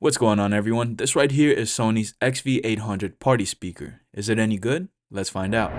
What's going on, everyone? This right here is Sony's XV800 party speaker. Is it any good? Let's find out.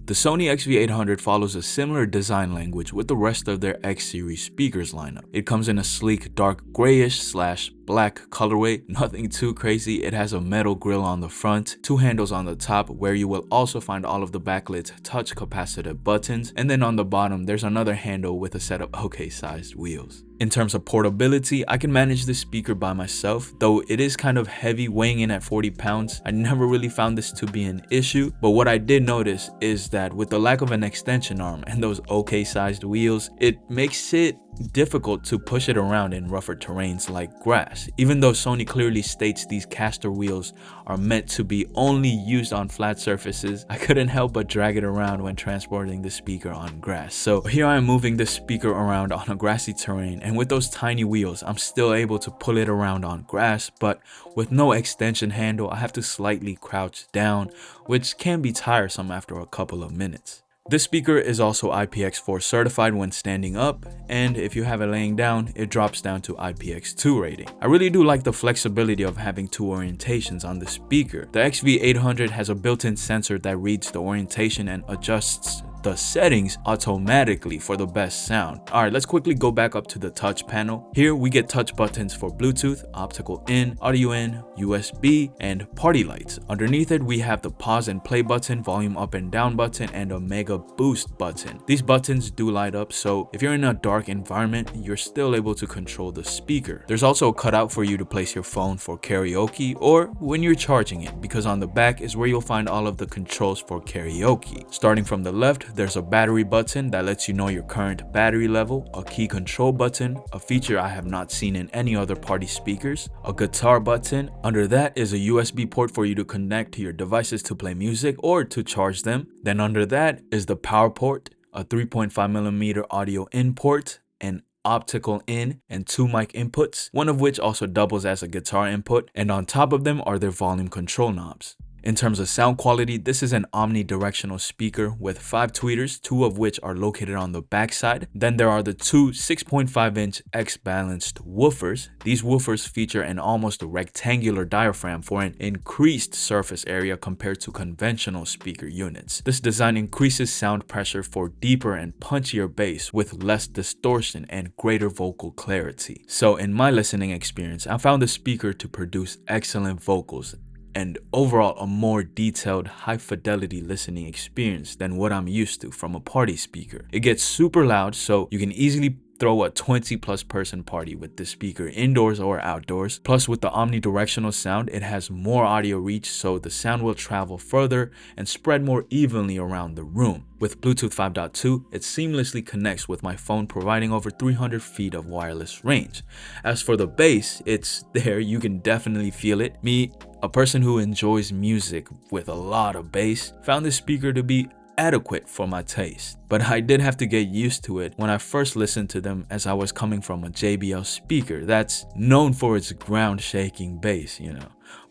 The Sony XV800 follows a similar design language with the rest of their X series speakers lineup. It comes in a sleek dark grayish/black colorway, nothing too crazy. It has a metal grille on the front, two handles on the top where you will also find all of the backlit touch capacitive buttons, and then on the bottom there's another handle with a set of okay sized wheels. In terms of portability, I can manage this speaker by myself, though it is kind of heavy, weighing in at 40 pounds. I never really found this to be an issue, but what I did notice is that with the lack of an extension arm and those okay sized wheels, it makes it difficult to push it around in rougher terrains like grass. Even though Sony clearly states these caster wheels are meant to be only used on flat surfaces, I couldn't help but drag it around when transporting the speaker on grass. So here I am moving the speaker around on a grassy terrain, and with those tiny wheels I'm still able to pull it around on grass, but with no extension handle I have to slightly crouch down, which can be tiresome after a couple of minutes. This speaker is also IPX4 certified when standing up, and if you have it laying down, it drops down to IPX2 rating. I really do like the flexibility of having two orientations on the speaker. The XV800 has a built-in sensor that reads the orientation and adjusts the settings automatically for the best sound. Alright, let's quickly go back up to the touch panel. Here we get touch buttons for Bluetooth, optical in, audio in, USB, and party lights. Underneath it we have the pause and play button, volume up and down button, and a mega boost button. These buttons do light up, so if you're in a dark environment, you're still able to control the speaker. There's also a cutout for you to place your phone for karaoke or when you're charging it, because on the back is where you'll find all of the controls for karaoke. Starting from the left, there's a battery button that lets you know your current battery level, a key control button, a feature I have not seen in any other party speakers, a guitar button. Under that is a USB port for you to connect to your devices to play music or to charge them. Then under that is the power port, a 3.5mm audio in port, an optical in, and two mic inputs, one of which also doubles as a guitar input, and on top of them are their volume control knobs. In terms of sound quality, this is an omnidirectional speaker with 5 tweeters, 2 of which are located on the backside. Then there are the two 6.5-inch X-balanced woofers. These woofers feature an almost rectangular diaphragm for an increased surface area compared to conventional speaker units. This design increases sound pressure for deeper and punchier bass with less distortion and greater vocal clarity. So in my listening experience, I found the speaker to produce excellent vocals and overall a more detailed, high-fidelity listening experience than what I'm used to from a party speaker. It gets super loud, so you can easily throw a 20+ person party with this speaker indoors or outdoors. Plus, with the omnidirectional sound, it has more audio reach, so the sound will travel further and spread more evenly around the room. With Bluetooth 5.2, it seamlessly connects with my phone, providing over 300 feet of wireless range. As for the bass, it's there, you can definitely feel it. Me, a person who enjoys music with a lot of bass, found this speaker to be adequate for my taste, but I did have to get used to it when I first listened to them, as I was coming from a JBL speaker that's known for its ground shaking bass,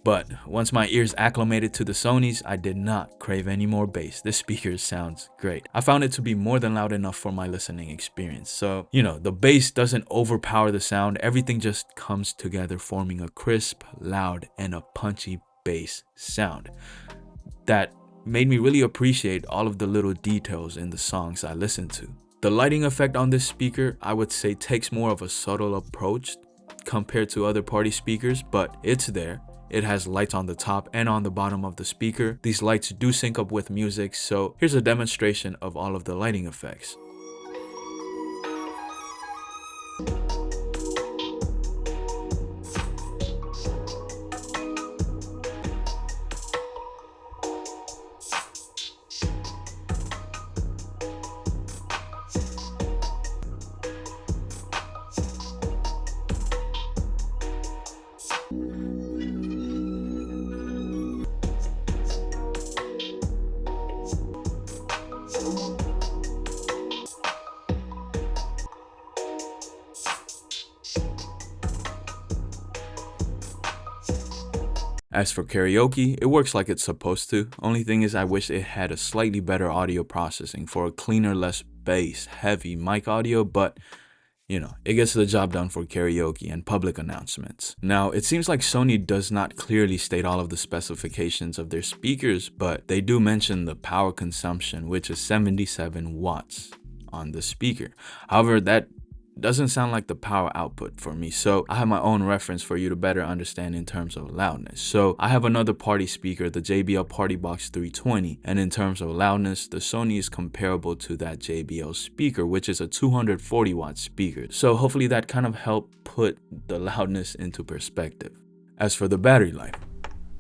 But once my ears acclimated to the Sonys, I did not crave any more bass. This speaker sounds great. I found it to be more than loud enough for my listening experience. So, the bass doesn't overpower the sound. Everything just comes together, forming a crisp, loud, and a punchy bass sound that made me really appreciate all of the little details in the songs I listened to. The lighting effect on this speaker, I would say, takes more of a subtle approach compared to other party speakers, but it's there. It has lights on the top and on the bottom of the speaker. These lights do sync up with music, so here's a demonstration of all of the lighting effects. As for karaoke, it works like it's supposed to. Only thing is I wish it had a slightly better audio processing for a cleaner, less bass heavy mic audio, but you know, it gets the job done for karaoke and public announcements. Now, it seems like Sony does not clearly state all of the specifications of their speakers, but they do mention the power consumption, which is 77 watts on the speaker. However, that doesn't sound like the power output for me, so I have my own reference for you to better understand in terms of loudness. So I have another party speaker, the JBL Party Box 320, and in terms of loudness, the Sony is comparable to that JBL speaker, which is a 240 watt speaker. So hopefully that kind of helped put the loudness into perspective. As for the battery life,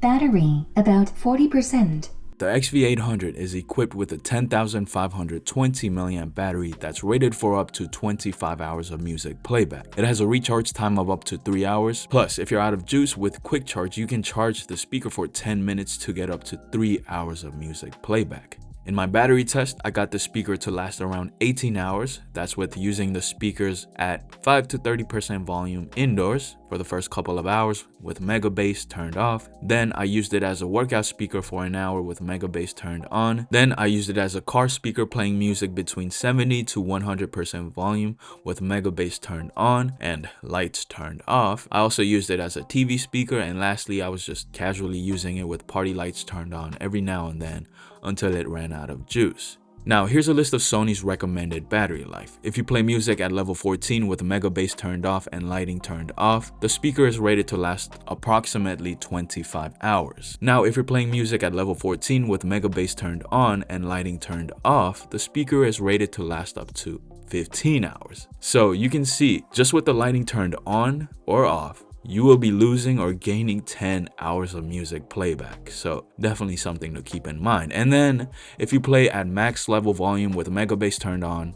battery about 40%. The XV800 is equipped with a 10,520 mAh battery that's rated for up to 25 hours of music playback. It has a recharge time of up to 3 hours. Plus, if you're out of juice with quick charge, you can charge the speaker for 10 minutes to get up to 3 hours of music playback. In my battery test, I got the speaker to last around 18 hours. That's with using the speakers at 5 to 30% volume indoors for the first couple of hours with mega bass turned off. Then I used it as a workout speaker for an hour with mega bass turned on. Then I used it as a car speaker playing music between 70 to 100% volume with mega bass turned on and lights turned off. I also used it as a TV speaker, and lastly, I was just casually using it with party lights turned on every now and then until it ran out of juice. Now, here's a list of Sony's recommended battery life. If you play music at level 14 with mega bass turned off and lighting turned off, the speaker is rated to last approximately 25 hours. Now, if you're playing music at level 14 with mega bass turned on and lighting turned off, the speaker is rated to last up to 15 hours. So you can see, just with the lighting turned on or off, you will be losing or gaining 10 hours of music playback. So definitely something to keep in mind. And then if you play at max level volume with mega bass turned on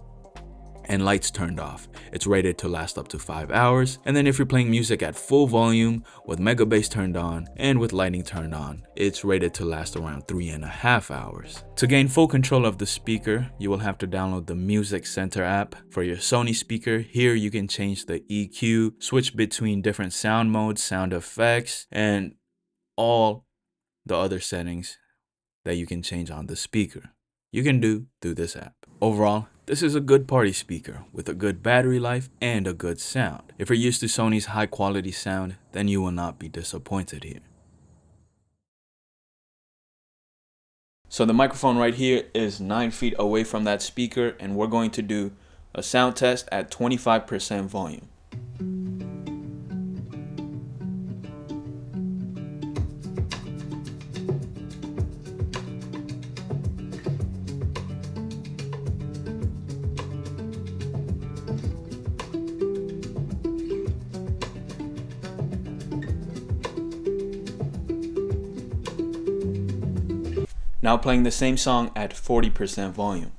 and lights turned off, it's rated to last up to 5 hours. And then if you're playing music at full volume with mega bass turned on and with lighting turned on, it's rated to last around 3.5 hours. To gain full control of the speaker, you will have to download the Music Center app. For your Sony speaker, here you can change the EQ, switch between different sound modes, sound effects, and all the other settings that you can change on the speaker. You can do through this app. Overall, this is a good party speaker with a good battery life and a good sound. If you're used to Sony's high quality sound, then you will not be disappointed here. So the microphone right here is 9 feet away from that speaker, and we're going to do a sound test at 25% volume. Now playing the same song at 40% volume.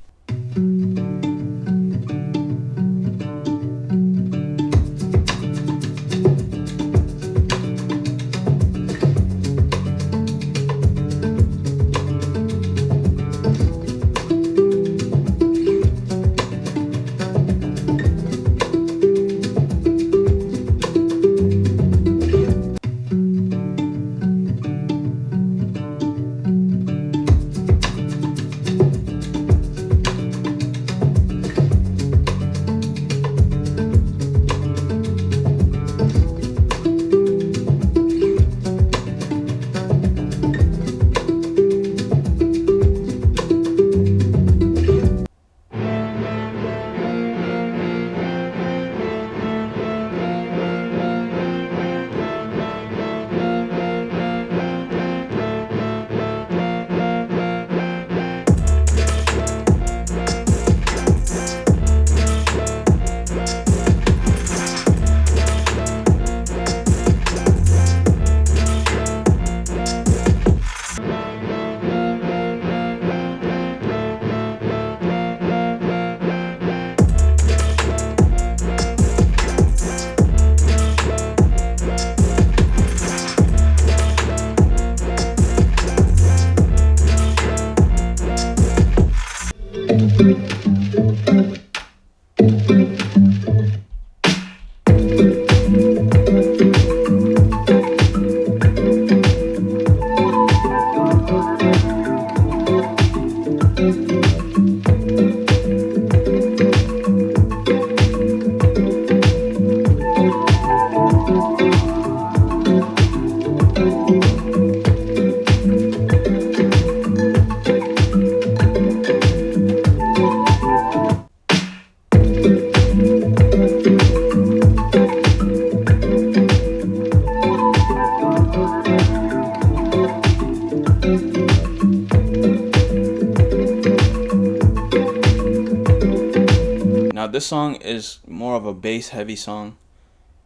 this song is more of a bass heavy song,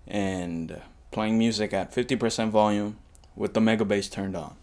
and playing music at 50% volume with the mega bass turned on.